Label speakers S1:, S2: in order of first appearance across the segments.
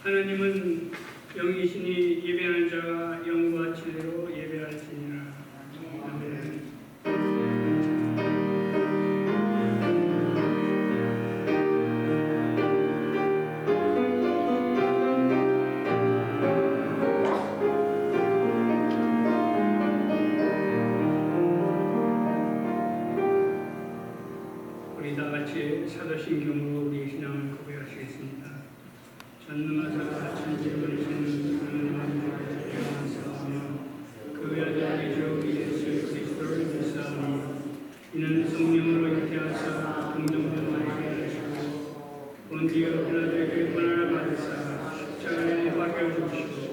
S1: 하나님은 영이시니 예배하는 자가 영과 진리로 예배할지니라. 아멘. 우리 다 같이 사도신경으로 우리 신앙을 고백하시겠습니다. 전능하사 천지를 지는 하나님을 영원하사오며 그 아들 주 예수 그리스도를 믿사오니 이는 성령으로 잉태하사 동정녀에게 하시고 본디오 빌라도에게 고난을 받으사 십자가에 못 박혀 죽으시고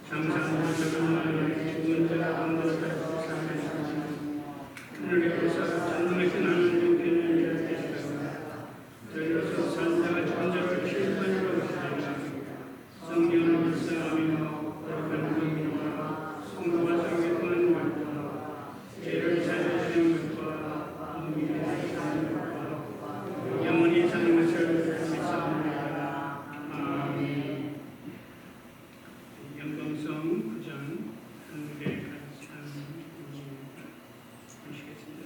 S1: 장사한 자들만을 죽은 자 가운데서 살아나시고 하늘에 오사 전능하신 하나님 편에 일하시다가 들려서 산 자가 죽은 자를 심판으로 하시다가 성령을 불쌍하며 거룩한 성령과 성도가 성립하는 것과 죄를 사하시는 것과 무기를 사하시는 것과 영원히 사는 것을 믿사옵나이다. 아멘. 영광성 9장 하늘에 가득 찬 보시겠습니다.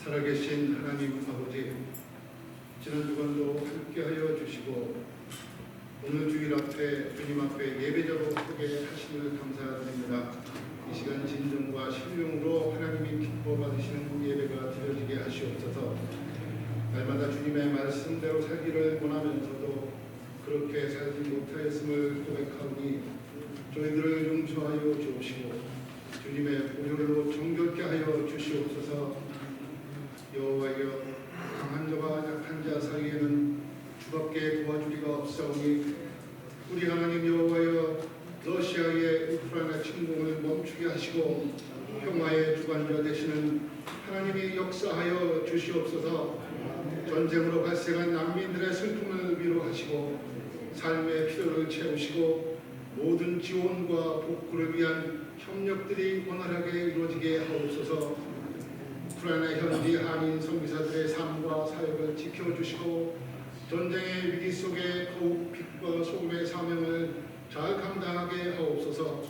S2: 살아계신 하나님 아버지, 지난 주간도 함께하여 주시고 오늘 주일 앞에 주님 앞에 예배자로 서게 하심을 감사드립니다. 이 시간 진정과 신령으로 하나님이 기뻐 받으시는 예배가 드려지게 하시옵소서. 날마다 주님의 말씀대로 살기를 원하면서도 그렇게 살지 못하였음을 고백하오니 저희들을 용서하여 주옵시고 주님의 보혈로 정결케 하여 주시옵소서. 여호와여, 강한 자와 약한 자 사이에는 주밖에 도와주리가 없사오니 우리 하나님 여호와여, 러시아의 우크라이나 침공을 멈추게 하시고 평화의 주관자 되시는 하나님이 역사하여 주시옵소서. 전쟁으로 발생한 난민들의 슬픔을 위로하시고 삶의 필요를 채우시고 모든 지원과 복구를 위한 협력들이 원활하게 이루어지게 하옵소서. 우크라이나 현지 한인 선교사들의 삶과 사역을 지켜주시고 전쟁의 위기 속에 더욱 빛과 소금의 사명을 잘 감당하게 하옵소서.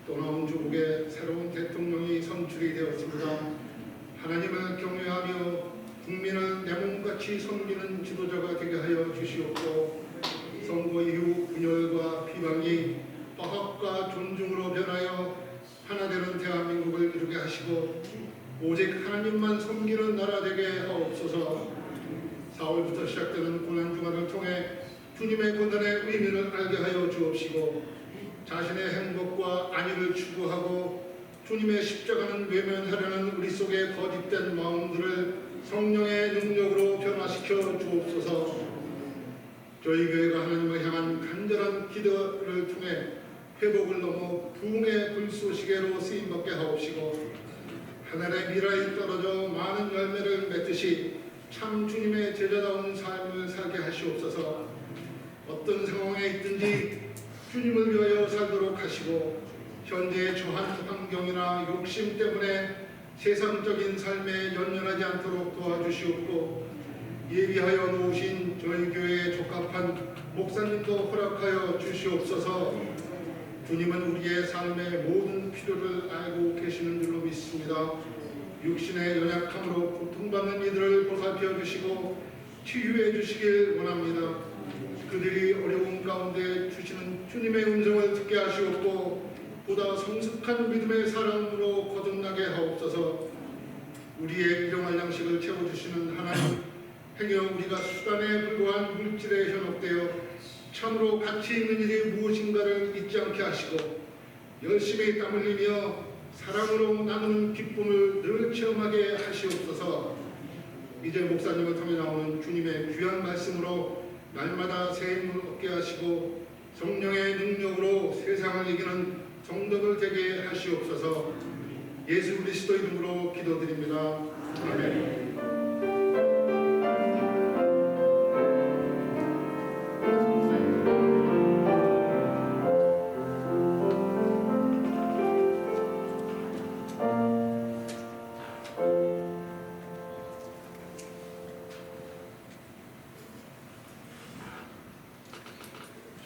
S2: 떠나온 조국에 새로운 대통령이 선출이 되었습니다. 하나님을 경외하며 국민을 내 몸같이 섬기는 지도자가 되게 하여 주시옵고 선거 이후 분열과 비방이 화합과 존중으로 변하여 하나 되는 대한민국을 이루게 하시고 오직 하나님만 섬기는 나라 되게 하옵소서. 4월부터 시작되는 고난주간을 통해 주님의 고난의 의미를 알게 하여 주옵시고 자신의 행복과 안위를 추구하고 주님의 십자가는 외면하려는 우리 속에 거짓된 마음들을 성령의 능력으로 변화시켜 주옵소서. 저희 교회가 하나님을 향한 간절한 기도를 통해 회복을 넘어 부흥의 불쏘시개로 쓰임받게 하옵시고 하늘의 미라에 떨어져 많은 열매를 맺듯이 참 주님의 제자다운 삶을 살게 하시옵소서. 어떤 상황에 있든지 주님을 위하여 살도록 하시고 현재의 저한 환경이나 욕심 때문에 세상적인 삶에 연연하지 않도록 도와주시옵고 예비하여 놓으신 저희 교회에 적합한 목사님도 허락하여 주시옵소서. 주님은 우리의 삶의 모든 필요를 알고 계시는 줄로 믿습니다. 육신의 연약함으로 고통받는 이들을 보살펴 주시고 치유해 주시길 원합니다. 그들이 어려움 가운데 주시는 주님의 음성을 듣게 하시옵고 보다 성숙한 믿음의 사랑으로 거듭나게 하옵소서. 우리의 일용할 양식을 채워주시는 하나님, 행여 우리가 수단에 불과한 물질에 현혹되어 참으로 가치 있는 일이 무엇인가를 잊지 않게 하시고 열심히 땀 흘리며 사랑으로 나누는 기쁨을 늘 체험하게 하시옵소서. 이제 목사님을 통해 나오는 주님의 귀한 말씀으로 날마다 새 힘을 얻게 하시고 성령의 능력으로 세상을 이기는 성도들 되게 하시옵소서. 예수 그리스도 이름으로 기도드립니다. 아멘.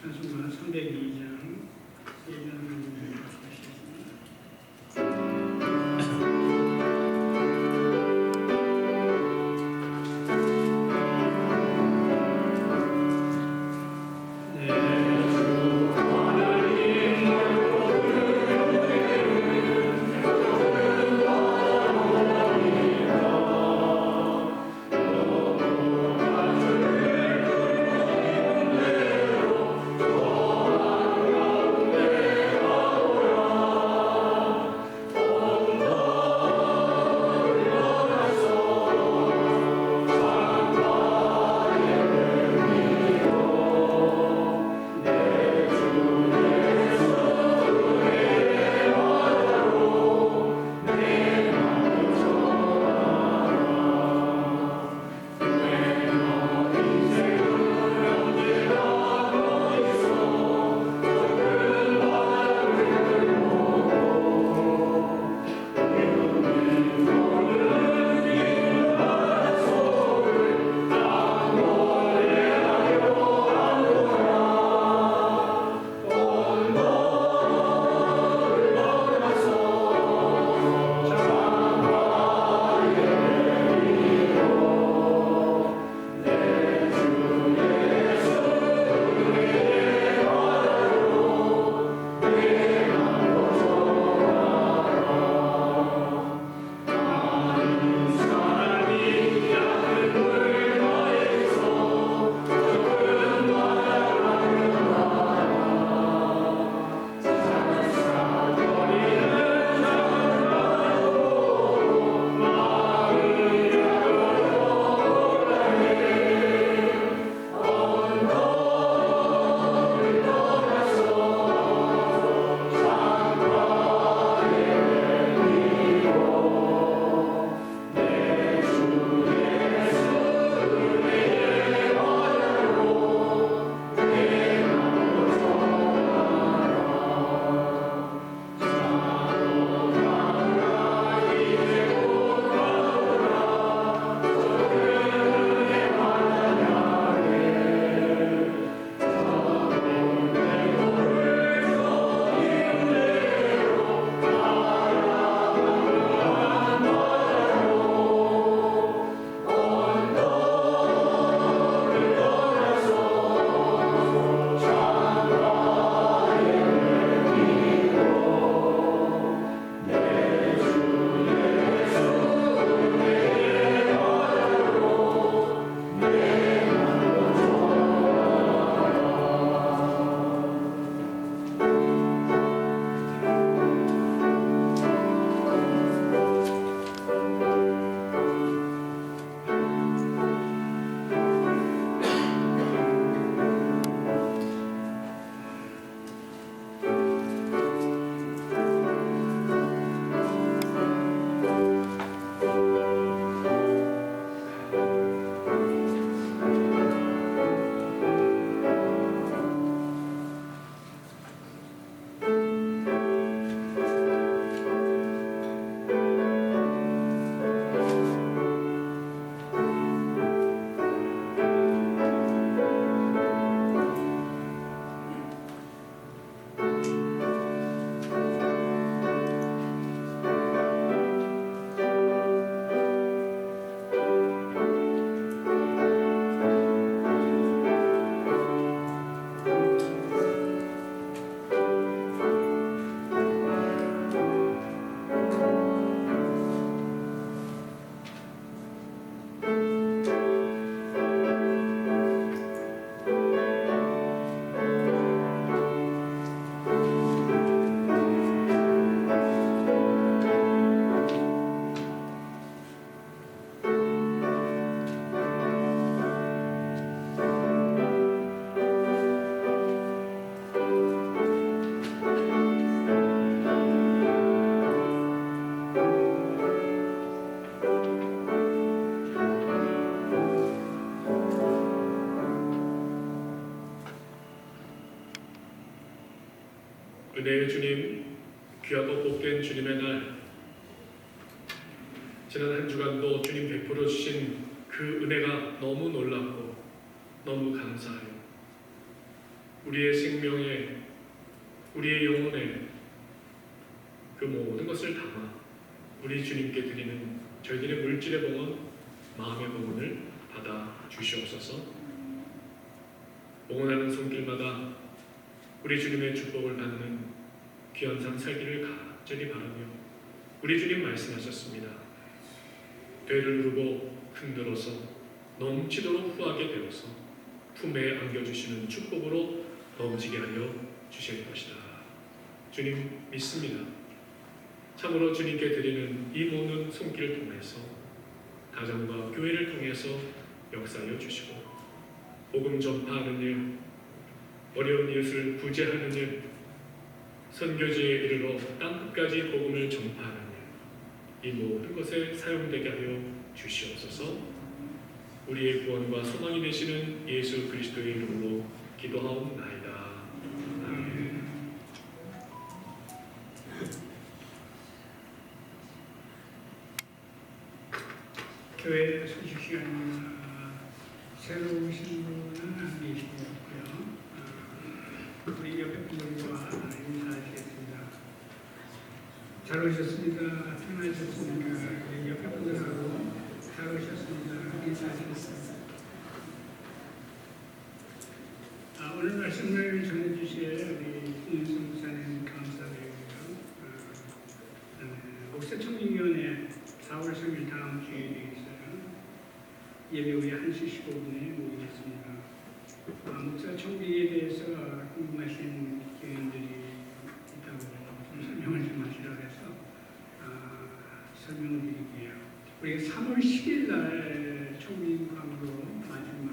S1: 찬송가 302장 예전을 하시겠습니다.
S3: 은혜의 주님, 귀하고 복된 주님의 날, 지난 한 주간도 주님 베풀어 주신 그 은혜가 너무 놀랍고 너무 감사해요. 우리의 생명에, 우리의 영혼에 그 모든 것을 담아 우리 주님께 드리는 저희들의 물질의 봉헌, 마음의 봉헌을 받아 주시옵소서. 봉헌하는 손길마다 우리 주님의 축복을 받는 귀한 삶 살기를 간절히 바라며, 우리 주님 말씀하셨습니다. 되를 누르고 흔들어서 넘치도록 후하게 되어서 품에 안겨주시는 축복으로 넘치게 하여 주실 것이다. 주님 믿습니다. 참으로 주님께 드리는 이 모든 손길을 통해서 가정과 교회를 통해서 역사하여 주시고, 복음 전파하는 일, 어려운 이웃을 구제하는 일, 선교지에 이르러 땅끝까지 복음을 전파하는 일, 이 모든 것에 사용되게 하여 주시옵소서. 우리의 구원과 소망이 되시는 예수 그리스도의 이름으로 기도하옵나이다. 아멘.
S1: 교회 소식 시간입니다. 새로 오신 분은 안 계시고요. 우리 옆에 분들과 인사하시겠습니다. 잘 오셨습니다. 편하셨습니까? 우리 옆에 분들하고 잘 오셨습니다. 인사하시겠습니다. 오늘 말씀을 전해주실 우리 김윤성 목사님 감사드리고요. 목사청빙위원회 4월 3일 다음 주에 있어요. 예배 후에 1시 15분에 모이겠습니다. 목사청빙에 대해서 궁금하신 교인들이 있다고 좀 설명을 좀 하시라고 해서 설명을 드릴게요. 우리가 3월 10일 날 청빙광으로 마지막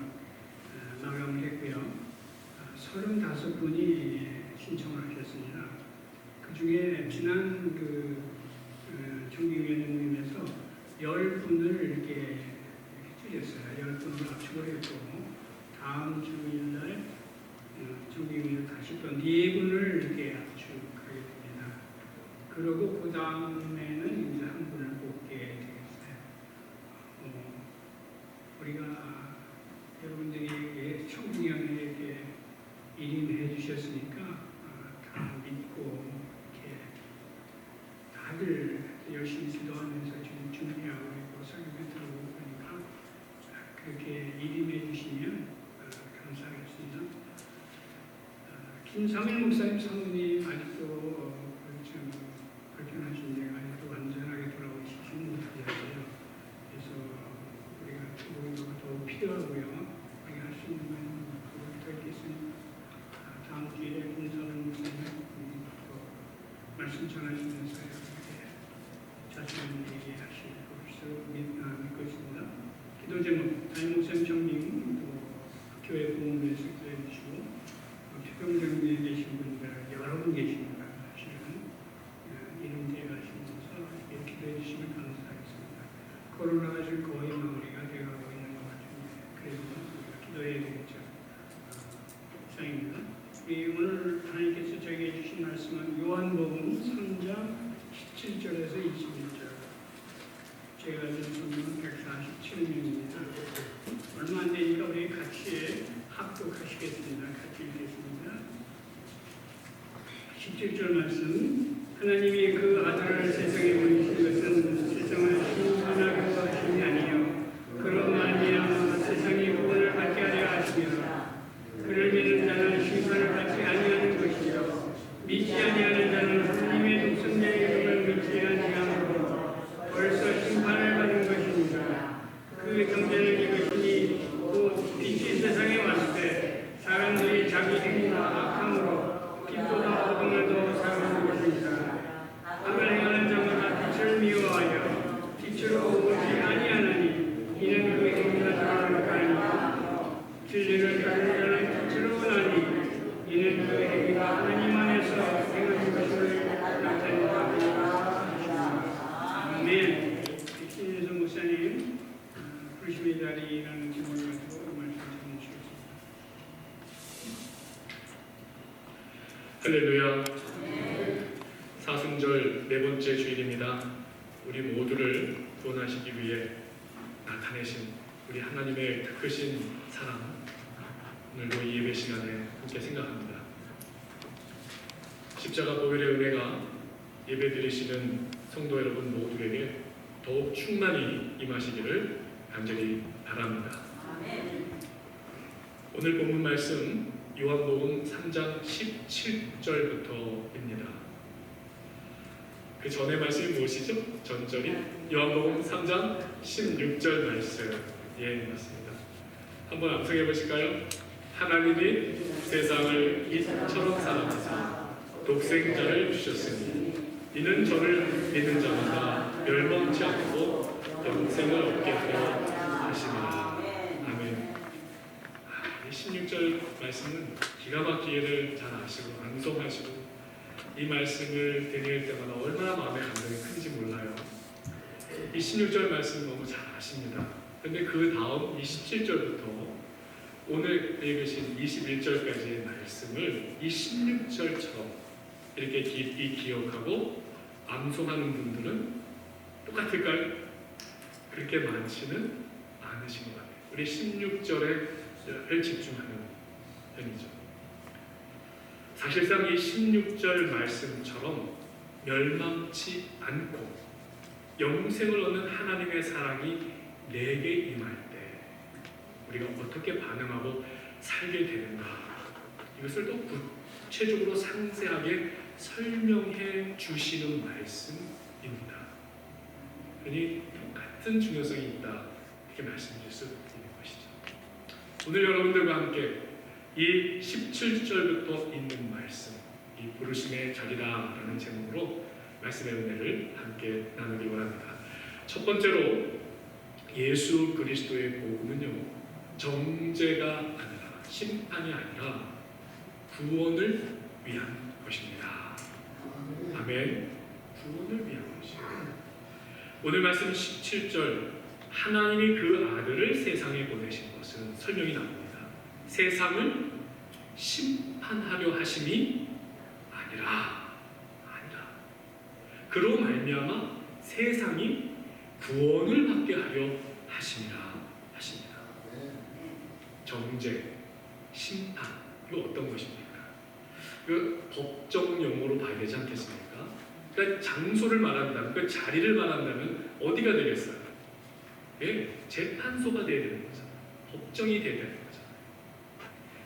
S1: 마감을 했고요. 35분이 신청을 하셨습니다. 그 중에 지난 청빙위원회 모임에서 10분을 이렇게 줄였어요. 10분을 압축을 했고, 다음 주일날 청빙위원회 다시 또 4분을 이렇게 압축하게 됩니다. 그리고 그 다음에는 이제 한 분을 뽑게 되겠어요. 우리가 여러분들이 청빙위원회에 일임해 주셨으니까 다 믿고 이렇게 다들 열심히 기도하면서 지금 준비하고 있고 설교도 들어오고 그러니까 그렇게 일임해 주시면 감사하겠습니다. 김상일 목사님 사모님 아직도 좀 불편하신데 아직도 완전하게 돌아오시지 못하세요. 그래서 우리가 기도가 더 필요하고요. 우리가 할 수 있는 건 그것부터 있겠습니다. 다음 주에 김상일 목사님 말씀 전하시면서 자세한 얘기하실 것으로 믿고 있습니다. 기도 제목, 담임 목사님 청빙, 또 교회 부모님에서 기도해 주시고, 최경정리에 계신 분들 여러 분 계십니다. 실은 이름제 가시면서 기도해 주시면 감사하겠습니다. 코로나가 지금 거의 마무리가 되어가고 있는 것 같은데 그래도 우리가 기도해야 되겠죠. 이상입니다. 오늘 하나님께서 저에게 주신 말씀은 요한복음 3장 17절에서 21절. 제가 준 성경은 147명입니다. 얼마 안 되니까 우리 같이 합독하시겠습니다. 같이 읽겠습니다. 17절 말씀. 하나님이 그 아들을 세상에 보내신 것은 세상을 심판하게 하심이 아니요 그런 말미암아 세상이 구원을 받게 하려 하시며, 그를 믿는 자는 심판을 받지 아니하는 것이요 믿지 아니하는 자는 하나님의 독생자의 이름을 믿지 아니하므로 벌써 심판을 받은 것입니다. 그 경제는 이것이니 곧 빛이 세상에 왔을 때 사람들이 자기 행위와 악함으로 빛보다 어둠을 더 사랑하는 것입니다. 악을 행하는 자마다 빛을 미워하여 빛으로 오지 아니하나니 이는 그 행위가 드러나니까 아니라 진리를 따르는 자는 빛으로 오나니 이는 그 행위가 하나님 안에서 행하는 것을 나타낸다. 아멘. 신윤성 목사님 부르십니다.
S3: 성탄절 네 번째 주일입니다. 우리 모두를 구원하시기 위해 나타내신 우리 하나님의 크신 사랑, 오늘도 이 예배 시간에 함께 생각합니다. 십자가 보혈의 은혜가 예배 드리시는 성도 여러분 모두에게 더욱 충만히 임하시기를 간절히 바랍니다. 오늘 본문 말씀 요한복음 3장 17절부터입니다. 그 전의 말씀이 무엇이죠? 전절이 요한복음 3장 16절 말씀. 예, 맞습니다. 한번 암송해 보실까요? 하나님이 세상을 이처럼 사랑하사 독생자를 주셨으니 이는 저를 믿는 자마다 멸망치 않고 영생을 얻게 하려 하시니라. 아멘. 16절 말씀은 기가 막히게를 잘 아시고 암송하시고 이 말씀을 드릴 때마다 얼마나 마음의 감동이 큰지 몰라요. 이 16절 말씀 너무 잘 아십니다. 근데 그 다음 27절부터 오늘 읽으신 21절까지의 말씀을 이 16절처럼 이렇게 깊이 기억하고 암송하는 분들은 똑같을까요? 그렇게 많지는 않으신 것 같아요. 우리 16절에 집중하는 편이죠. 사실상 이 16절 말씀처럼 멸망치 않고 영생을 얻는 하나님의 사랑이 내게 임할 때 우리가 어떻게 반응하고 살게 되는가, 이것을 더 구체적으로 상세하게 설명해 주시는 말씀입니다. 그러니 똑같은 중요성이 있다, 이렇게 말씀드릴 수 있는 것이죠. 오늘 여러분들과 함께 이 17절부터 있는 말씀, 이 부르심의 절이다라는 제목으로 말씀의 은혜를 함께 나누기 원합니다. 첫 번째로 예수 그리스도의 복음은요, 정죄가 아니라, 심판이 아니라 구원을 위한 것입니다. 아멘. 구원을 위한 것입니다. 오늘 말씀 17절, 하나님이 그 아들을 세상에 보내신 것은 설명이 나옵니다. 세상을 심판하려 하심이 아니라 그로 말미암아 세상이 구원을 받게 하려 하심이라 하십니다. 정죄, 심판, 이거 어떤 것입니까? 그 법정 용어로 봐야 되지 않겠습니까? 그러니까 장소를 말한다면, 그 자리를 말한다면 어디가 되겠어요? 예, 재판소가 되어야 되는 거잖아요. 법정이 되어야 되는 거잖아요.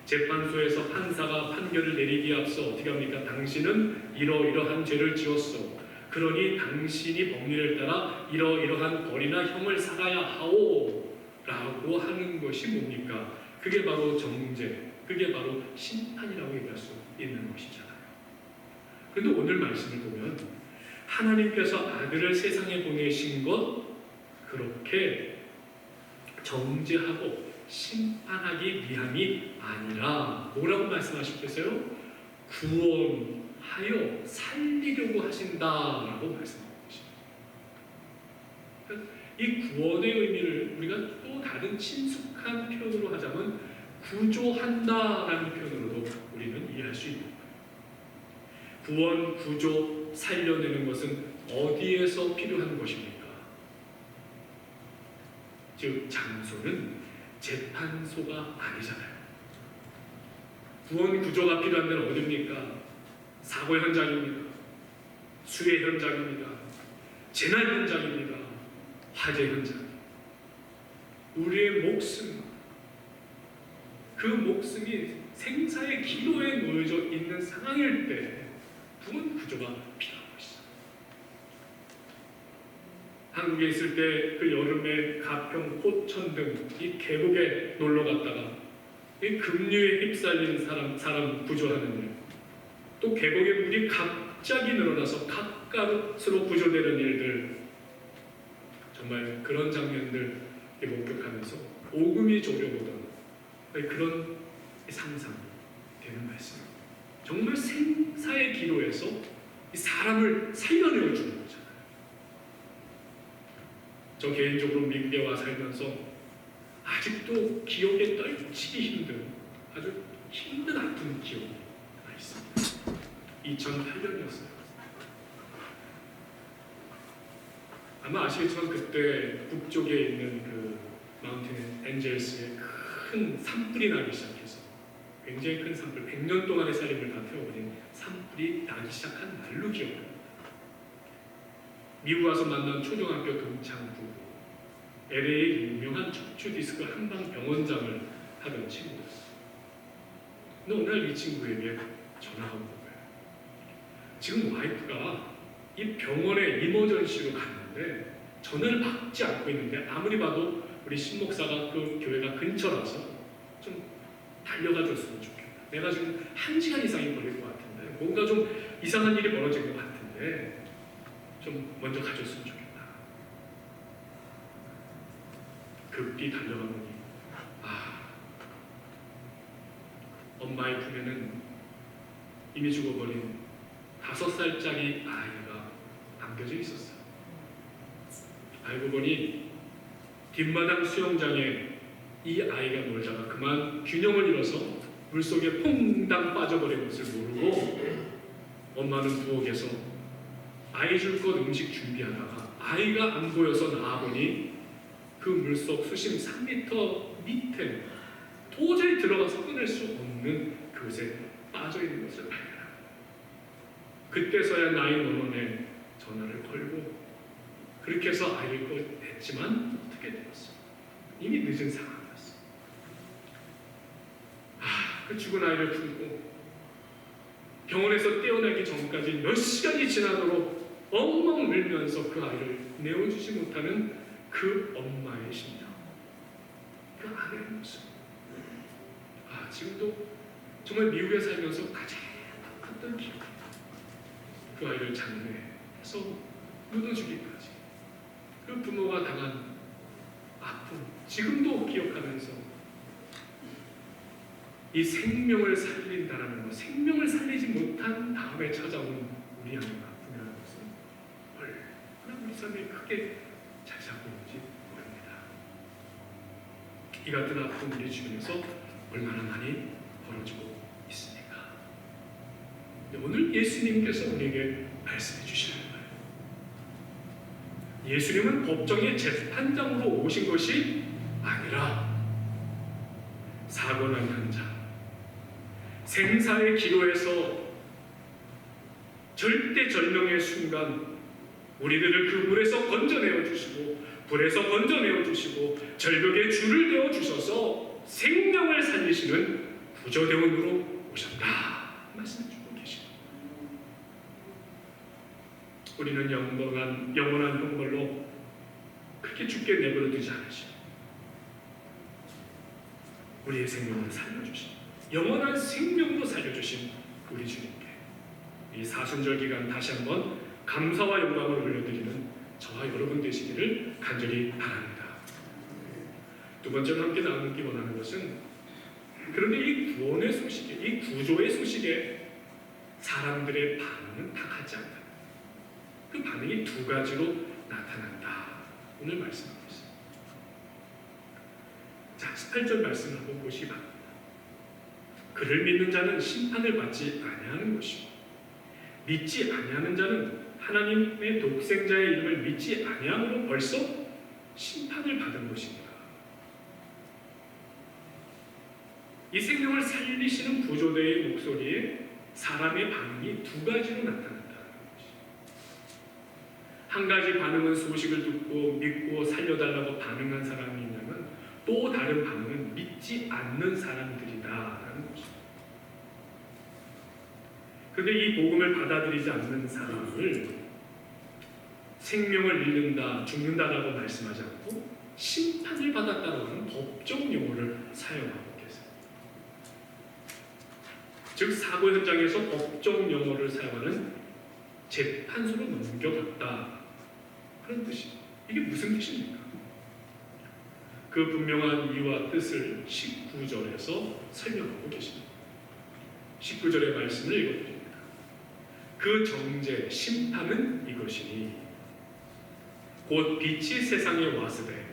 S3: 재판소에서 판사가 판결을 내리기에 앞서 어떻게 합니까? 당신은 이러이러한 죄를 지었소. 그러니 당신이 법률에 따라 이러이러한 벌이나 형을 살아야 하오 라고 하는 것이 뭡니까? 그게 바로 정죄, 그게 바로 심판이라고 얘기할 수 있는 것이잖아요. 그런데 오늘 말씀을 보면 하나님께서 아들을 세상에 보내신 것, 그렇게 정죄하고 심판하기 위함이 아니라 뭐라고 말씀하셨겠어요? 구원하여 살리려고 하신다라고 말씀하고 계십니다. 이 구원의 의미를 우리가 또 다른 친숙한 표현으로 하자면 구조한다라는 표현으로도 우리는 이해할 수 있는 거예요. 구원, 구조, 살려내는 것은 어디에서 필요한 것입니까? 즉 장소는 재판소가 아니잖아요. 구원, 구조가 필요한 데는 어디입니까? 사고 현장입니다. 수해 현장입니다. 재난 현장입니다. 화재 현장. 우리의 목숨, 그 목숨이 생사의 기로에 놓여져 있는 상황일 때 구원, 구조가 필요한 것이죠. 한국에 있을 때 그 여름에 가평, 포천 등 이 계곡에 놀러 갔다가 이 급류에 휩쓸린 사람 구조하는 일, 또 계곡의 물이 갑자기 늘어나서 가까스로 구조되는 일들, 정말 그런 장면들 목격하면서 오금이 졸여보던 그런 상상이 되는 말씀입니다. 정말 생사의 기로에서 이 사람을 살려내어 주는 거잖아요. 저 개인적으로 미국에 와 살면서 아직도 기억에 떨치기 힘든, 아주 힘든 아픈 기억이 하나 있습니다. 2008년이었어요. 아마 아시겠지만 그때 북쪽에 있는 그 마운틴 엔젤스에 큰 산불이 나기 시작해서 굉장히 큰 산불, 100년 동안의 살림을 다 태워버린 산불이 나기 시작한 날로 기억합니다. 미국 와서 만난 초등학교 동창 부부, LA의 유명한 척추 디스크 한방 병원장을 하던 친구였어요. 근데 어느 날 이 친구에게 전화가 온 거예요. 지금 와이프가 이 병원에 이머전시로 갔는데 전화를 받지 않고 있는데 아무리 봐도 우리 신목사가 그 교회가 근처라서 좀 달려가 줬으면 좋겠다. 내가 지금 1시간 이상이 걸릴 것 같은데 뭔가 좀 이상한 일이 벌어질 것 같은데 좀 먼저 가줬으면 좋겠다. 급히 달려가 보니 엄마의 품에는 이미 죽어버린 5살짜리 아이가 안겨져 있었어요. 알고 보니 뒷마당 수영장에 이 아이가 놀다가 그만 균형을 잃어서 물속에 퐁당 빠져버린 것을 모르고 엄마는 부엌에서 아이 줄 것 음식 준비하다가 아이가 안 보여서 나와보니 그 물속 수심 3m 밑에 도저히 들어가서 꺼낼 수 없는 그곳에 빠져있는 것을 발견합니다. 그때서야 911에 전화를 걸고 그렇게 해서 아이를 꺼냈지만 어떻게 되었어요? 이미 늦은 상황이었어요. 그 죽은 아이를 품고 병원에서 떼어내기 전까지 몇 시간이 지나도록 엉엉 울면서 그 아이를 내어주지 못하는 그 엄마의 심정, 그 아내의 모습. 지금도 정말 미국에 살면서 가장 컸던 기억입니다. 그 아이를 장례해서 묻어주기까지 그 부모가 당한 아픔 지금도 기억하면서 이 생명을 살린다라는 것, 생명을 살리지 못한 다음에 찾아온 우리 안의 아픔이라는 것은 얼마나 우리 삶에 크게 자리잡고 있는지 모릅니다. 이 같은 아픔 우리 주변에서 얼마나 많이 벌어지고 있습니까? 오늘 예수님께서 우리에게 말씀해 주시는 거예요. 예수님은 법정의 재판장으로 오신 것이 아니라 사고 난 현장, 생사의 기로에서 절대절명의 순간 우리들을 그 물에서 건져내어 주시고 불에서 건져내어 주시고 절벽에 줄을 대어 주셔서 생명을 살리시는 구조대원으로 오셨다 말씀해주고 계십니다. 우리는 영원한 형벌로 그렇게 죽게 내버려 두지 않으시고 우리의 생명을 살려주신 영원한 생명으로 살려주신 우리 주님께 이 사순절 기간 다시 한번 감사와 영광을 올려드리는 저와 여러분 되시기를 간절히 바랍니다. 두 번째로 함께 나누기 원하는 것은 그런데 이 구원의 소식에, 이 구조의 소식에 사람들의 반응은 다 같지 않다. 그 반응이 두 가지로 나타난다. 오늘 말씀하고 있습니다. 자, 18절 말씀을 한번 보시기 바랍니다. 그를 믿는 자는 심판을 받지 아니하는 것이고 믿지 아니하는 자는 하나님의 독생자의 이름을 믿지 아니함으로 벌써 심판을 받은 것입니다. 이 생명을 살리시는 구조대의 목소리에 사람의 반응이 두 가지로 나타난다는 것이죠. 한 가지 반응은 소식을 듣고 믿고 살려달라고 반응한 사람이 있냐면 또 다른 반응은 믿지 않는 사람들이다라는 것입니다. 그런데 이 복음을 받아들이지 않는 사람을 생명을 잃는다, 죽는다라고 말씀하지 않고 심판을 받았다라고 하는 법적 용어를 사용하고 계세요. 즉 사고 현장에서 법적 용어를 사용하는 재판소로 넘겨갔다 그런 뜻이죠. 이게 무슨 뜻입니까? 그 분명한 이유와 뜻을 19절에서 설명하고 계십니다. 19절의 말씀을 읽어드립니다. 그 정죄, 심판은 이것이니 곧 빛이 세상에 왔으되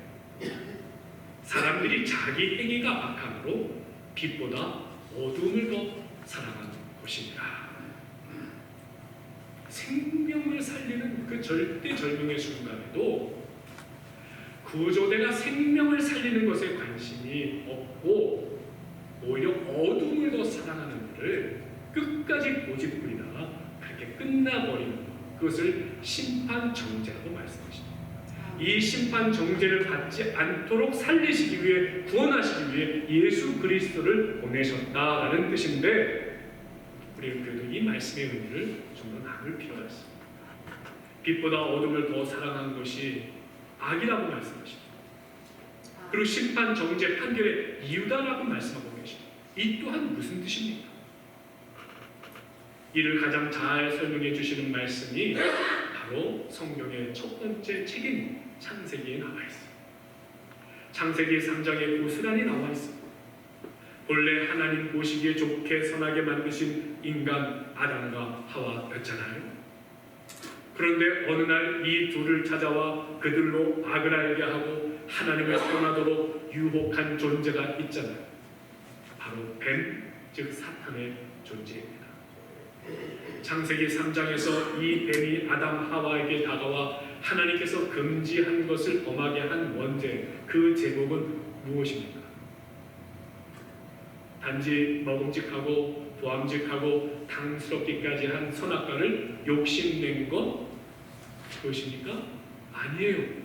S3: 사람들이 자기 행위가 악함으로 빛보다 어두움을 더 사랑한 것입니다. 생명을 살리는 그 절대절명의 순간에도 구조대가 생명을 살리는 것에 관심이 없고 오히려 어둠을 더 사랑하는 것을 끝까지 고집부리다가 그렇게 끝나버리는 것, 그것을 심판정죄라고 말씀하십니다. 이 심판정죄를 받지 않도록 살리시기 위해, 구원하시기 위해 예수 그리스도를 보내셨다라는 뜻인데, 우리는 그래도 이 말씀의 의미를 좀 더 나눌 필요가 있습니다. 빛보다 어둠을 더 사랑한 것이 악이라고 말씀하십니다. 그리고 심판정죄 판결의 이유다라고 말씀하고 계십니다. 이 또한 무슨 뜻입니까? 이를 가장 잘 설명해 주시는 말씀이 바로 성경의 첫 번째 책인 창세기에 나와 있어요. 창세기 3장에 고스란히 나와 있어요. 본래 하나님 보시기에 좋게 선하게 만드신 인간 아담과 하와였잖아요. 그런데 어느 날 이 둘을 찾아와 그들로 악을 알게 하고 하나님을 떠나도록 유혹한 존재가 있잖아요. 바로 뱀, 즉 사탄의 존재입니다. 창세기 3장에서 이 뱀이 아담 하와에게 다가와 하나님께서 금지한 것을 범하게 한 원죄, 그 제목은 무엇입니까? 단지 먹음직하고 보암직하고 당스럽기까지 한 선악과를 욕심낸 것, 그것입니까? 아니에요.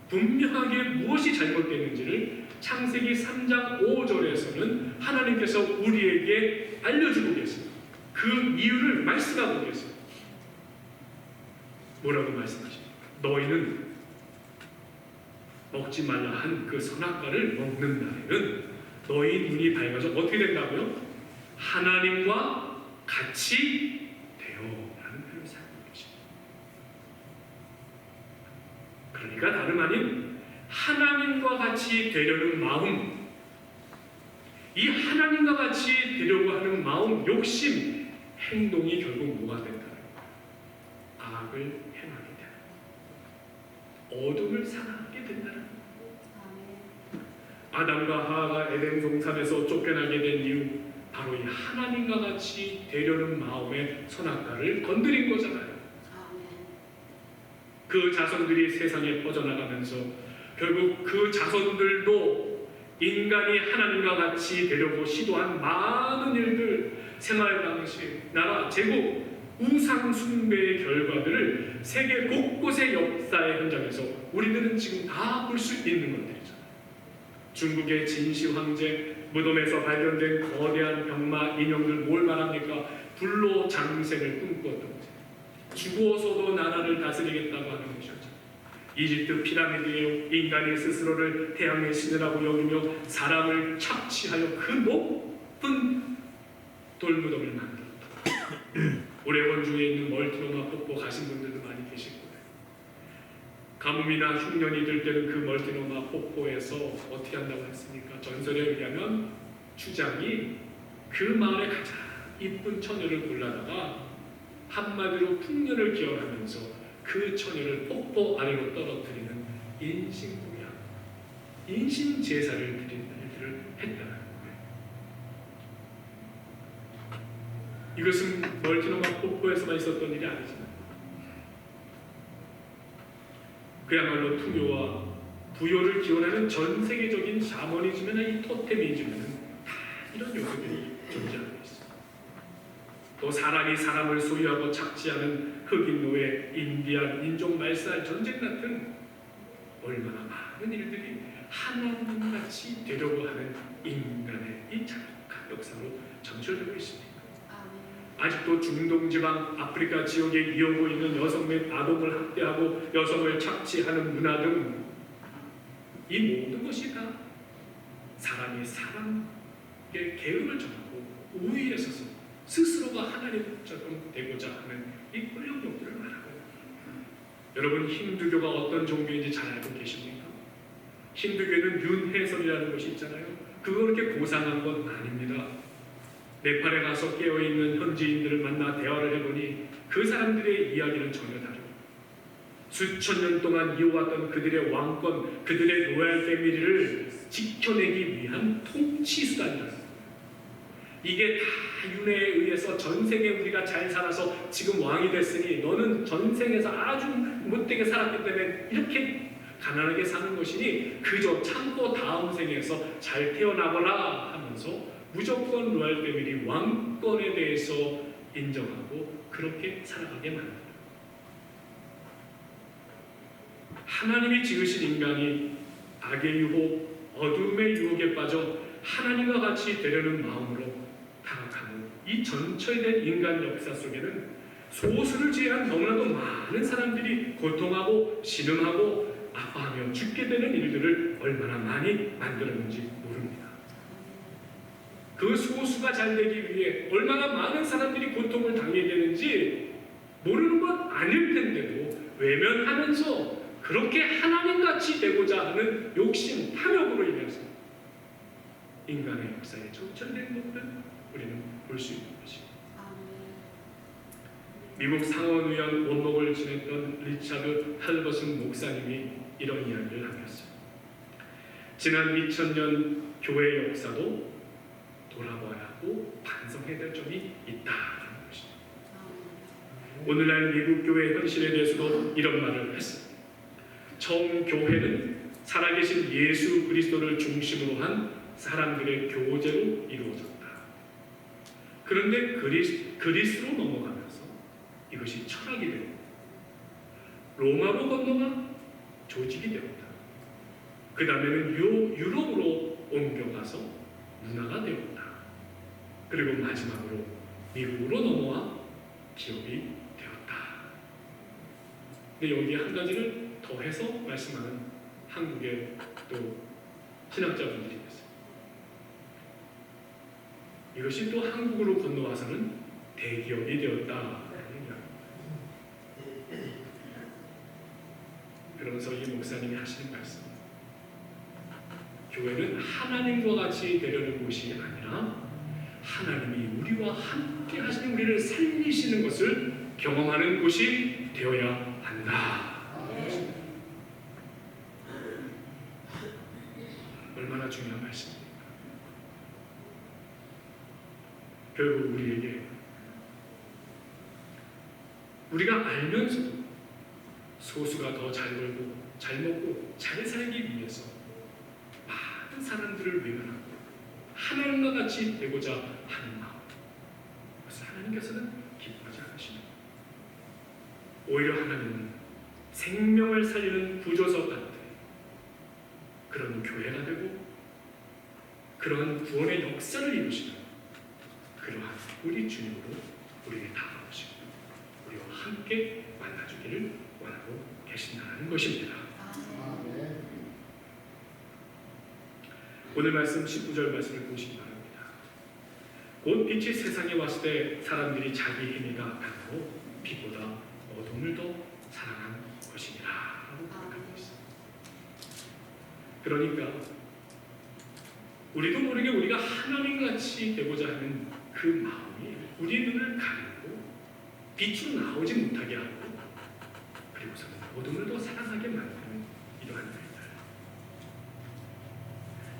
S3: 분명하게 무엇이 잘못됐는지를 창세기 3장 5절에서는 하나님께서 우리에게 알려주고 계세요. 그 이유를 말씀하고 계세요. 뭐라고 말씀하십니까? 너희는 먹지 말라 한 그 선악과를 먹는 날에는 너희 눈이 밝아져 어떻게 된다고요? 하나님과 같이 되어라는 표현을 사용하고 계십니다. 그러니까 다름 아닌 하나님과 같이 되려는 마음, 이 하나님과 같이 되려고 하는 마음, 욕심, 행동이 결국 뭐가 된다는 악을 행하게 되는, 어둠을 사랑하게 된다는. 아담과 하와가 에덴 동산에서 쫓겨나게 된 이유, 바로 이 하나님과 같이 되려는 마음의 선악과를 건드린 거잖아요. 그 자손들이 세상에 퍼져나가면서 결국 그 자손들도 인간이 하나님과 같이 되려고 시도한 많은 일들, 생활 방식, 나라, 제국, 우상 숭배의 결과들을 세계 곳곳의 역사의 현장에서 우리들은 지금 다 볼 수 있는 것들이잖아요. 중국의 진시 황제, 무덤에서 발견된 거대한 병마 인형들 뭘 말합니까? 불로 장생을 꿈꿨던 거죠. 죽어서도 나라를 다스리겠다고 하는 것이었죠. 이집트 피라미드에 인간이 스스로를 태양의 신이라고 여기며 사람을 착취하여 그 높은 돌무덤을 만들었다. 오레곤 주에 있는 멀티노마 폭포 가신 분들도 많이 계실 거예요. 가뭄이나 흉년이 들 때는 그 멀티노마 폭포에서 어떻게 한다고 했습니까? 전설에 의하면 주장이 그 마을의 가장 이쁜 처녀를 골라다가 한마디로 풍년을 기원하면서 그 처녀를 폭포 아래로 떨어뜨리는 인신공양, 인신제사를 드리는 일들을 했다는 거예요. 이것은 멀티노마 폭포에서만 있었던 일이 아니잖아요. 그야말로 투교와 부요를 기원하는 전 세계적인 샤머니즘이나 이 토테미즘에는 다 이런 요소들이 존재하고 있습니다. 또 사람이 사람을 소유하고 착취하는 흑인 노예, 인디안, 인종 말살, 전쟁 같은 얼마나 많은 일들이 하나님같이 되려고 하는 인간의 이 잔혹한 역사로 전철되고 있습니다. 아직도 중동 지방, 아프리카 지역에 이어오고 있는 여성 및 아동을 학대하고 여성을 착취하는 문화 등 이 모든 것이 다 사람이 사람에게 계획을 정하고 우위에 서서 스스로가 하나님처럼 되고자 하는 이 꿀렁욕들을 말하고, 여러분 힌두교가 어떤 종교인지 잘 알고 계십니까? 힌두교에는 윤회설이라는 것이 있잖아요. 그거 그렇게 고상한 건 아닙니다. 네팔에 가서 깨어있는 현지인들을 만나 대화를 해보니 그 사람들의 이야기는 전혀 다르고, 수천 년 동안 이어왔던 그들의 왕권, 그들의 로얄 패밀리를 지켜내기 위한 통치 수단이라는 거예요. 이게 다 윤회에 의해서 전생에 우리가 잘 살아서 지금 왕이 됐으니 너는 전생에서 아주 못되게 살았기 때문에 이렇게 가난하게 사는 것이니 그저 참고 다음 생에서 잘 태어나거라 하면서 무조건 로얄 패밀리 왕권에 대해서 인정하고 그렇게 살아가게 만듭니다. 하나님이 지으신 인간이 악의 유혹, 어둠의 유혹에 빠져 하나님과 같이 되려는 마음으로 타락하는 이 전철된 인간 역사 속에는 소수를 제외한 너무나도 많은 사람들이 고통하고 신음하고 아파하며 죽게 되는 일들을 얼마나 많이 만들었는지 모릅니다. 그 소수가 잘 되기 위해 얼마나 많은 사람들이 고통을 당해야 되는지 모르는 건 아닐 텐데도 외면하면서 그렇게 하나님같이 되고자 하는 욕심, 탐욕으로 인해서 인간의 역사에 전철된 것들 우리는 볼 수 있는 것입니다. 미국 상원의원 원목을 지냈던 리차드 할버슨 목사님이 이런 이야기를 하셨어요. 지난 2000년 교회 역사도 돌아봐야 하고 반성해야 될 점이 있다는 것입니다. 오늘날 미국 교회의 현실에 대해서도 이런 말을 했습니다. 처음 교회는 살아계신 예수 그리스도를 중심으로 한 사람들의 교제로 이루어졌다. 그런데 그리스로 넘어가면서 이것이 철학이 되고 로마로 건너가 조직이 되었다. 그 다음에는 유럽으로 옮겨가서 문화가 되었다. 그리고 마지막으로 미국으로 넘어와 기업이 되었다. 근데 여기에 한 가지를 더해서 말씀하는 한국의 또 신학자분들이 있어요. 이것이 또 한국으로 건너와서는 대기업이 되었다. 그러면서 이 목사님이 하시는 말씀, 교회는 하나님과 같이 되려는 곳이 아니라 하나님이 우리와 함께 하시는 우리를 살리시는 것을 경험하는 곳이 되어야 한다. 얼마나 중요한 말씀입니까? 결국 우리에게 우리가 알면서도 소수가 더 잘 벌고 잘 먹고 잘 살기 위해서 많은 사람들을 외면하고 하나님과 같이 되고자 하는 마음, 그래서 하나님께서는 기뻐하지 않으십니다. 오히려 하나님은 생명을 살리는 구조석 같은 그런 교회가 되고 그러한 구원의 역사를 이루시는 그러한 우리 주님으로 우리에게 다가오시고 우리와 함께 만나주기를 원하고 계신다는 것입니다. 오늘 말씀 19절 말씀을 보시기 바랍니다. 곧 빛이 세상에 왔을 때 사람들이 자기 행위가 강하고 빛보다 어둠을 더 사랑한 것이니라 라고 고백하고 있습니다. 그러니까 우리도 모르게 우리가 하나님같이 되고자 하는 그 마음이 우리 눈을 가리고 빛으로 나오지 못하게 하고 그리고서는 어둠을 더 사랑하게 만드는 이러한 일들.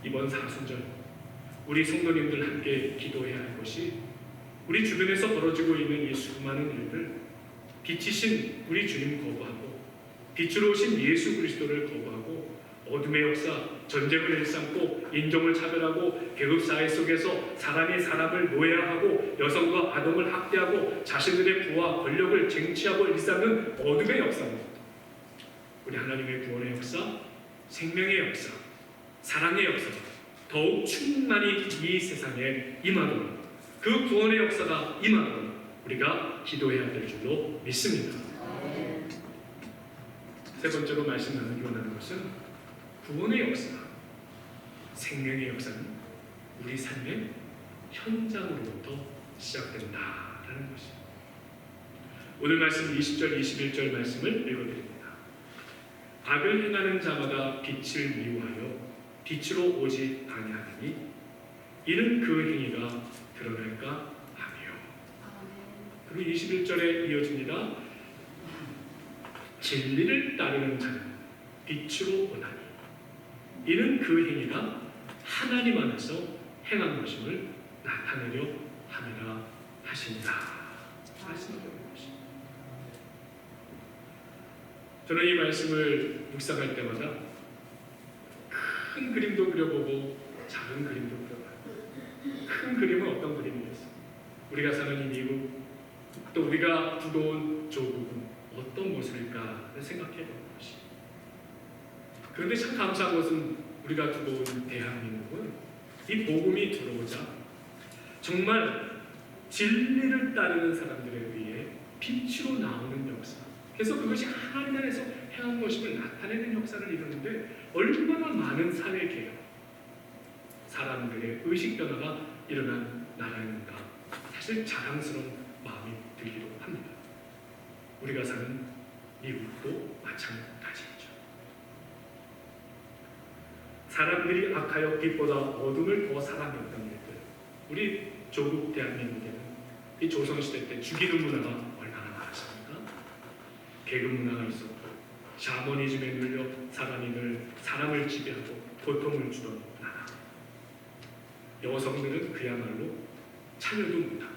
S3: 이번 사순절 우리 성도님들 함께 기도해야 할 것이 우리 주변에서 벌어지고 있는 이 수많은 일들, 빛이신 우리 주님 거부하고 빛으로 오신 예수 그리스도를 거부하고 어둠의 역사, 전쟁을 일삼고 인종을 차별하고 계급사회 속에서 사람이 사람을 노예화하고 여성과 아동을 학대하고 자신들의 부와 권력을 쟁취하고 일삼는 어둠의 역사입니다. 우리 하나님의 구원의 역사, 생명의 역사, 사랑의 역사 더욱 충만히 이 세상에 임하도록 그 구원의 역사가 임하도록 우리가 기도해야 될 줄로 믿습니다. 세 번째로 말씀 나누기 원하는 것은 구원의 역사, 생명의 역사는 우리 삶의 현장으로부터 시작된다라는 것입니다. 오늘 말씀 20절, 21절 말씀을 읽어드립니다. 악을 행하는 자마다 빛을 미워하여 빛으로 오지 아니하느니 이는 그 행위가 드러날까 하며. 그리고 21절에 이어집니다. 진리를 따르는 자는 빛으로 오나니 이는 그 행위가 하나님 안에서 행한 것임을 나타내려 함이라 하신다. 말씀드리는 것입니다. 저는 이 말씀을 묵상할 때마다 큰 그림도 그려보고 작은 그림도 그려봐요. 큰 그림은 어떤 그림이겠어요? 우리가 사는 이 미국, 또 우리가 두고 온 조국은 어떤 모습일까를 생각해 보는 것이. 그런데 참 감사한 것은 우리가 두고 온 대한민국은 이 복음이 들어오자 정말 진리를 따르는 사람들에 의해 빛으로 나오는 역사. 그래서 그것이 하나님 안에서 행한 것임을 나타내는 역사를 이루는데 얼마나 많은 사회 개혁, 사람들의 의식 변화가 일어난 나라인가. 사실 자랑스러운 마음이 들기도 합니다. 우리가 사는 미국도 마찬가지죠. 사람들이 악하여 빛보다 어둠을 더 사랑했던 일들. 우리 조국 대한민국에는 이 조선시대 때 죽이는 문화가 얼마나 많았습니까? 계급 문화가 있었고 샤머니즘에 눌려 사람이 늘 사람을 지배하고 고통을 주던 나라. 여성들은 그야말로 참여도 못합니다.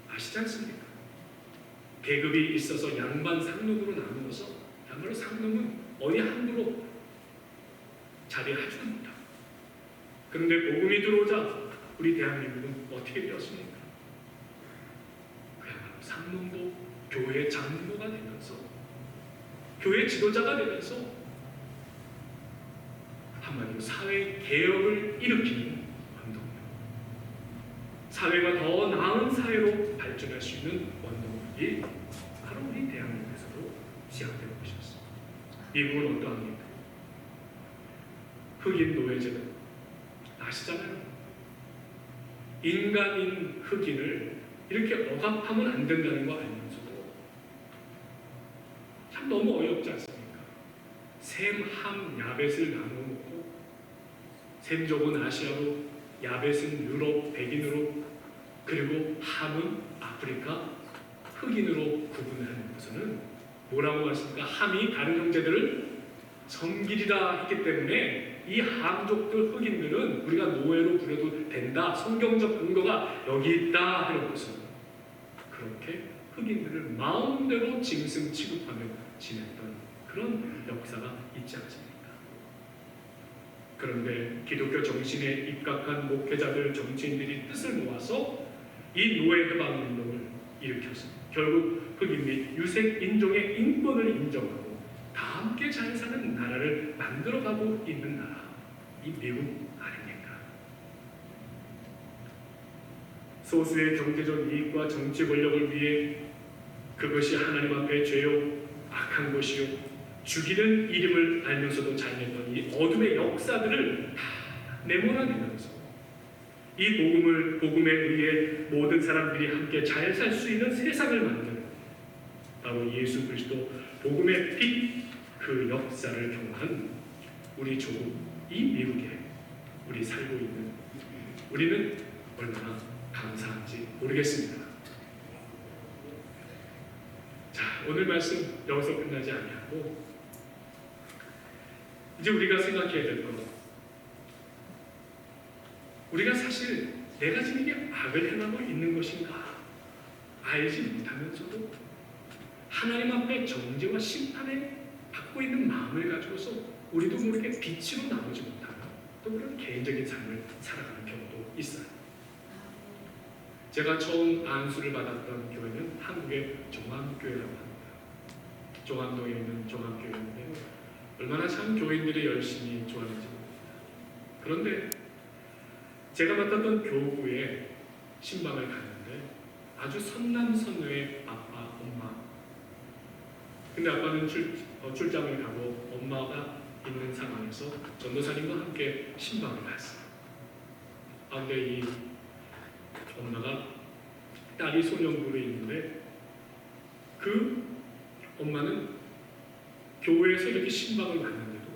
S3: 아시지 않습니까? 계급이 있어서 양반 상록으로 나누어서 야말로 상록은 어디 함부로 자리하지도 못합니다. 그런데 복음이 들어오자 우리 대한민국은 어떻게 되었습니까? 그야말로 상록도 교회 장로가 되면서 교회 지도자가 되면서 한마디로 사회 개혁을 일으키는 원동력, 사회가 더 나은 사회로 발전할 수 있는 원동력이 바로 우리 대한민국에서도 시작된 것이었습니다. 미국은 어떠합니까? 흑인 노예제도 아시잖아요. 인간인 흑인을 이렇게 억압하면 안 된다는 거 알면서도 참 너무 어렵지 않습니까? 셈, 함, 야벳을 나누어 놓고 셈족은 아시아로, 야벳은 유럽, 백인으로, 그리고 함은 아프리카, 흑인으로 구분하는 것은 뭐라고 하십니까? 함이 다른 형제들을 섬기리라 했기 때문에 이 함족들, 흑인들은 우리가 노예로 부려도 된다. 성경적 근거가 여기 있다 하는 것은 그렇게 흑인들을 마음대로 짐승 취급하며 지냈던 그런 역사가 있지 않습니까? 그런데 기독교 정신에 입각한 목회자들, 정치인들이 뜻을 모아서 이 노예 해방 운동을 일으켰습니다. 결국 흑인 및 유색 인종의 인권을 인정하고 다 함께 잘 사는 나라를 만들어가고 있는 나라, 이 미국 아닙니까? 소수의 경제적 이익과 정치 권력을 위해 그것이 하나님 앞에 죄요, 악한 것이요, 죽이는 이름을 알면서도 잘냈던 이 어둠의 역사들을 다 내몰아내면서 이 복음에 의해 모든 사람들이 함께 잘 살 수 있는 세상을 만드는 바로 예수 그리스도 복음의 빛, 그 역사를 경험한 우리 조국, 이 미국에 우리 살고 있는 우리는 얼마나 감사한지 모르겠습니다. 자, 오늘 말씀 여기서 끝나지 아니하고 이제 우리가 생각해야 될 것, 우리가 사실 내가 지금 이게 악을 행하고 있는 것인가 알지 못하면서도 하나님 앞에 정죄와 심판에 받고 있는 마음을 가지고서 우리도 모르게 빛으로 나오지 못하는 또 그런 개인적인 삶을 살아가는 경우도 있어요. 제가 처음 안수를 받았던 교회는 한국의 종암교회라고 합니다. 종암동에 있는 종암교회인데 얼마나 참 교인들이 열심히 좋아하는지 모릅니다. 그런데 제가 맡았던 교구에 신방을 갔는데 아주 선남선녀의 아빠, 엄마. 근데 아빠는 출장을 가고 엄마가 있는 상황에서 전도사님과 함께 신방을 갔어요. 근데 이 엄마가 딸이 소년부에 있는데 그 엄마는 교회에서 이렇게 신방을 갔는데도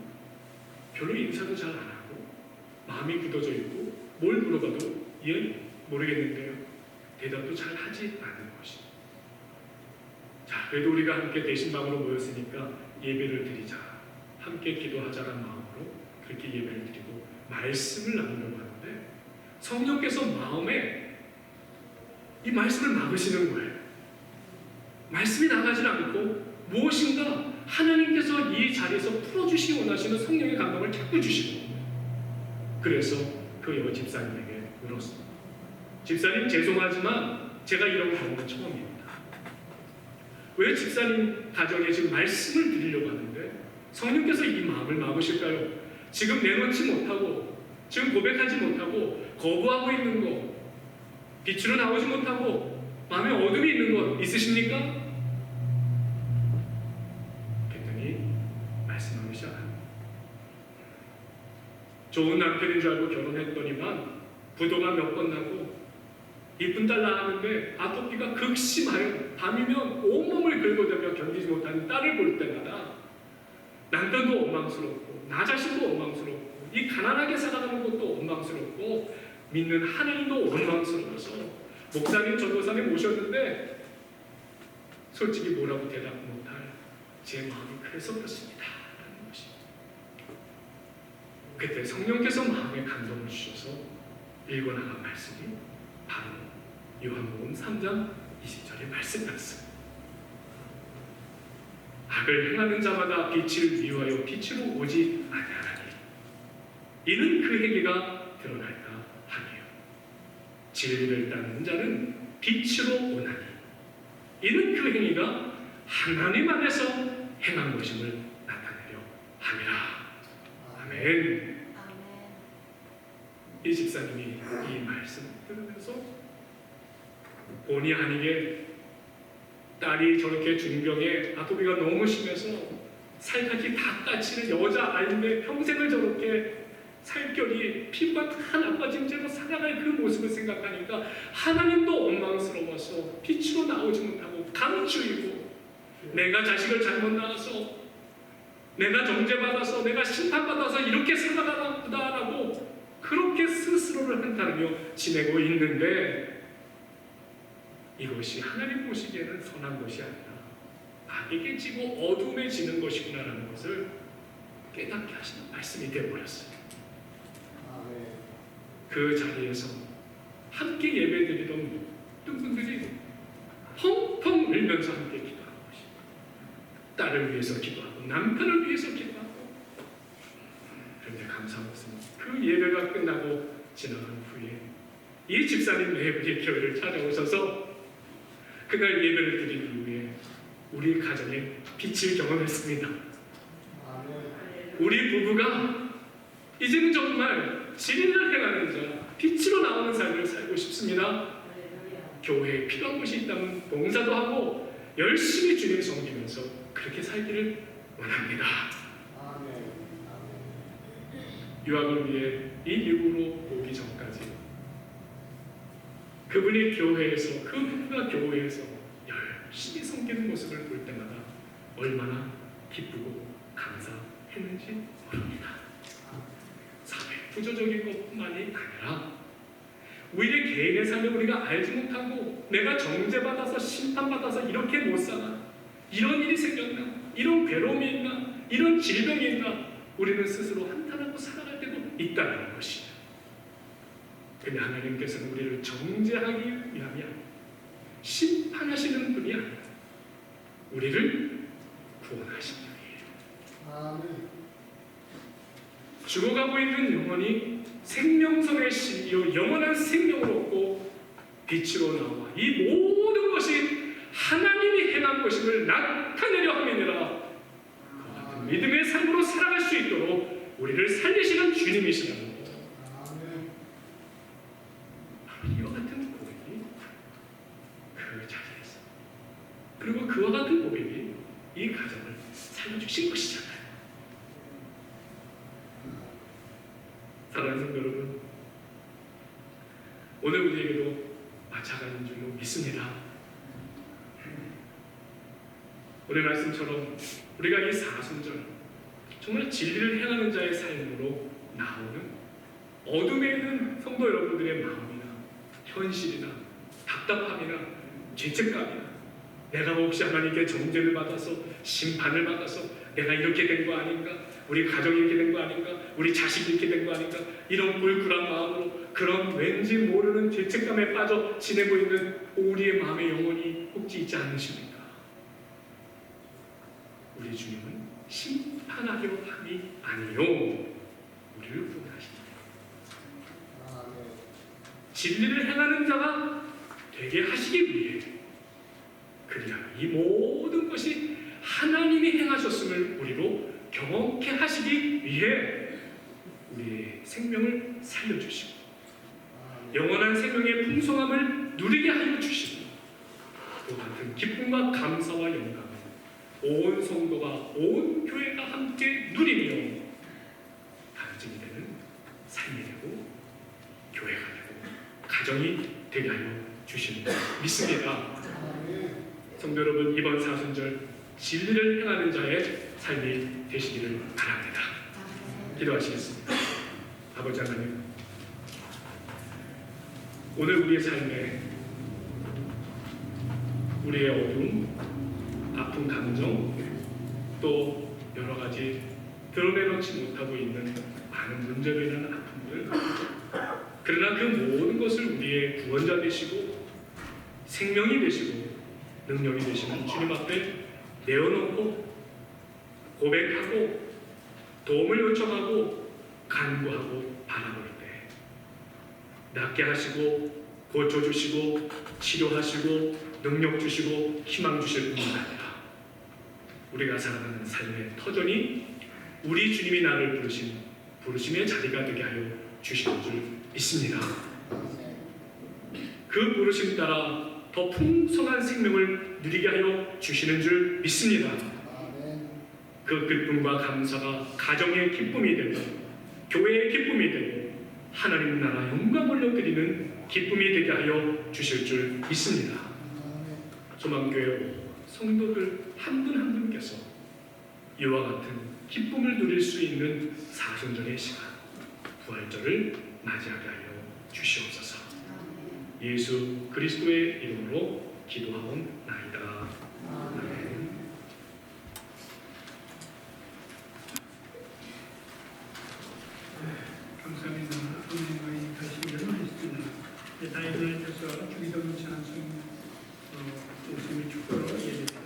S3: 별로 인사도 잘 안 하고 마음이 굳어져 있고 뭘 물어봐도 예? 모르겠는데요. 대답도 잘 하지 않는 것이. 자, 그래도 우리가 함께 대신방으로 모였으니까 예배를 드리자. 함께 기도하자는 마음으로 그렇게 예배를 드리고 말씀을 나누려고 하는데 성령께서 마음에 이 말씀을 막으시는 거예요. 말씀이 나가지 않고 무엇인가 하나님께서 이 자리에서 풀어주시기 원하시는 성령의 감동을 자꾸 주시고, 그래서 그 여우 집사님에게 물었습니다. 집사님, 죄송하지만 제가 이런 경험은 처음입니다. 왜 집사님 가정에 지금 말씀을 드리려고 하는데 성령께서 이 마음을 막으실까요? 지금 내놓지 못하고, 지금 고백하지 못하고, 거부하고 있는 거, 빛으로 나오지 못하고 마음에 어둠이 있는 것 있으십니까? 그랬더니 말씀하기 시작합니다. 좋은 남편인 줄 알고 결혼했더니만 부도가 몇 번 나고 이쁜 딸 낳았는데 아토피가 극심하여 밤이면 온몸을 긁어대며 견디지 못하는 딸을 볼 때마다 남편도 원망스럽고 나 자신도 원망스럽고 이 가난하게 살아가는 것도 원망스럽고 믿는 하나님도 원망스러워서 목사님, 전도사님 모셨는데 솔직히 뭐라고 대답 못할 제 마음이 그래서 그렇습니다 라는 것입니다. 그때 성령께서 마음에 감동을 주셔서 읽어나간 말씀이 바로 요한복음 3장 20절의 말씀이었습니다. 악을 행하는 자마다 빛을 미워하여 빛으로 오지 아니하나니 이는 그 행위가 드러날까 하며 진리를 따르는 자는 빛으로 오나니 이는 그 행위가 하나님 안에서 행한 것임을 나타내려 함이라. 아멘. 이 집사님이 이 말씀을 들으면서 본의 아니게 딸이 저렇게 중병에 아토피가 너무 심해서 살갗이 다 까치는 여자아이인데 평생을 저렇게 살결이 피부가 다 나빠진 채로 살아갈 그 모습을 생각하니까 하나님도 원망스러워서 빛으로 나오지 못하고 감추이고 내가 자식을 잘못 낳아서 내가 정죄받아서 내가 심판받아서 이렇게 살아가나 보다라고 그렇게 스스로를 한탄하며 지내고 있는데 이것이 하나님 보시기에는 선한 것이 아니라 악에게 지고 어둠에 지는 것이구나라는 것을 깨닫게 하시는 말씀이 되어버렸어요. 그 자리에서 함께 예배드리던 모든 분들이 펑펑 울면서 함께 기도하는 것입니다. 딸을 위해서 기도하고 남편을 위해서 기도하고. 그런데 감사한 것은 그 예배가 끝나고 지나간 후에 이 집사님 매분이 교회를 찾아오셔서 그날 예배를 드린 이후에 우리 가정에 빛을 경험했습니다. 우리 부부가 이제는 정말 진리를 행하는 자, 빛으로 나오는 삶을 살고 싶습니다. 교회에 필요한 것이 있다면 봉사도 하고 열심히 주님 섬기면서 그렇게 살기를 원합니다. 유학을 위해 이 미국으로 오기 전까지 그분이 교회에서, 그 부부가 교회에서 열심히 섬기는 모습을 볼 때마다 얼마나 기쁘고 감사했는지 모릅니다. 사회 구조적인 것뿐만이 아니라 오히려 개인의 삶을 우리가 알지 못하고 내가 정죄받아서 심판받아서 이렇게 못 살아, 이런 일이 생겼나, 이런 괴로움이 있나, 이런 질병이 있나 우리는 스스로 한탄하고 살아갈 때도 있다는 것이죠. 근데 하나님께서는 우리를 정죄하기 위함이 아니라 심판하시는 분이 아니라 우리를 구원하시는 분이에요. 죽어가고 있는 영혼이 생명선의 신이요 영원한 생명을 얻고 빛으로 나와 이 모든 것이 하나님이 행한 것임을 나타내려 함이니라. 그와 같은 믿음의 삶으로 살아갈 수 있도록 우리를 살리시는 주님이시라는 것. 이와 같은 고백이 그 자리에서, 그리고 그와 같은 고백이 이 가정을 살려주신 것이잖아요. 사랑하는 성도 여러분, 오늘 우리에게도 마찬가지인 줄로 믿습니다. 오늘 말씀처럼 우리가 이 사순절 정말 진리를 행하는 자의 삶으로 나오는 어둠에 있는 성도 여러분들의 마음이나 현실이나 답답함이나 죄책감이나 내가 혹시 하나님께 정죄를 받아서 심판을 받아서 내가 이렇게 된 거 아닌가, 우리 가정이 이렇게 된 거 아닌가, 우리 자식이 이렇게 된 거 아닌가, 이런 굴굴한 마음으로 그런 왠지 모르는 죄책감에 빠져 지내고 있는 우리의 마음의 영혼이 혹지 있지 않으십니까? 우리 주님은 심판하려 함이 아니요 우리를 구원하십니다. 진리를 행하는 자가 되게 하시기 위해 그리하여 이 모든 것이 하나님이 행하셨음을 우리로 경험케 하시기 위해 우리의 생명을 살려주시고 영원한 생명의 풍성함을 누리게 하여 주시고 그 같은 기쁨과 감사와 영광을 온 성도가 온 교회가 함께 누리며 간증이 되는 삶이 되고 교회가 되고 가정이 되게 하여 주시는 줄 믿습니다. 성도 여러분, 이번 사순절 진리를 행하는 자의 삶이 되시기를 바랍니다. 기도하시겠습니다. 아버지 하나님, 오늘 우리의 삶에 우리의 어두움, 아픈 감정, 또 여러 가지 드러내놓지 못하고 있는 많은 문제들이나 아픔들, 그러나 그 모든 것을 우리의 구원자 되시고 생명이 되시고 능력이 되시는 주님 앞에 내어놓고 고백하고 도움을 요청하고 간구하고 바라볼 때 낫게 하시고 고쳐주시고 치료하시고 능력 주시고 희망 주실 뿐만 아니라 우리가 살아가는 삶의 터전이 우리 주님이 나를 부르신 부르심의 자리가 되게 하여 주시는 줄 믿습니다. 그 부르심 따라 더 풍성한 생명을 누리게 하여 주시는 줄 믿습니다. 그 기쁨과 감사가 가정의 기쁨이 되고 교회의 기쁨이 되고 하나님 나라 영광 올려드리는 기쁨이 되게 하여 주실 줄 믿습니다. 소망교회 성도들 한 분 한 분께서 이와 같은 기쁨을 누릴 수 있는 사순절의 시간 부활절을 맞이하게 하여 주시옵소서. 예수 그리스도의 이름으로 기도하옵나이다. 아멘.
S1: 감사합니다. 하나님의 가시기를 하겠습니다. 다이브에서 주기도문 찬송 예수님의 축도로 예배드리겠습니다.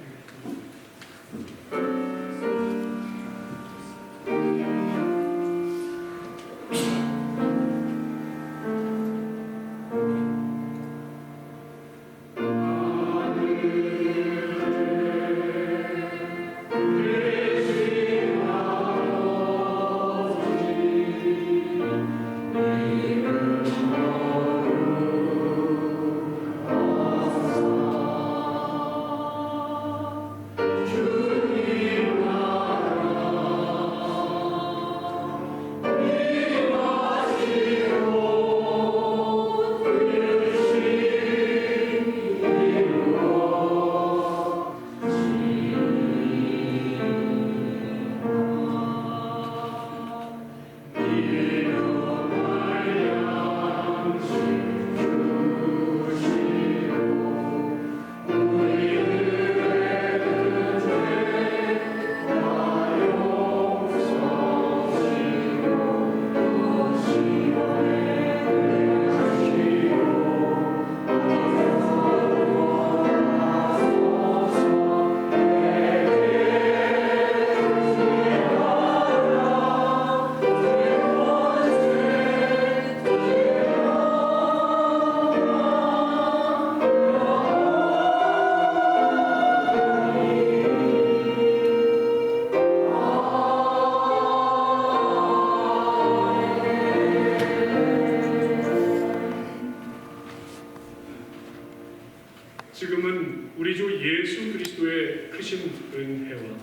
S3: 지금은 우리 주 예수 그리스도의 크신 은혜와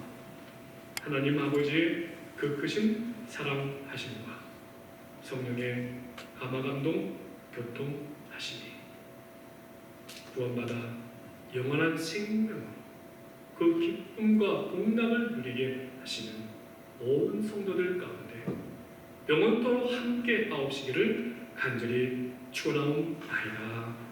S3: 하나님 아버지의 그 크신 사랑하심과 성령의 감화감동 교통하심이 구원받아 영원한 생명으로 그 기쁨과 복락을 누리게 하시는 온 성도들 가운데 영원토록 함께 하옵시기를 간절히 축원하옵나이다.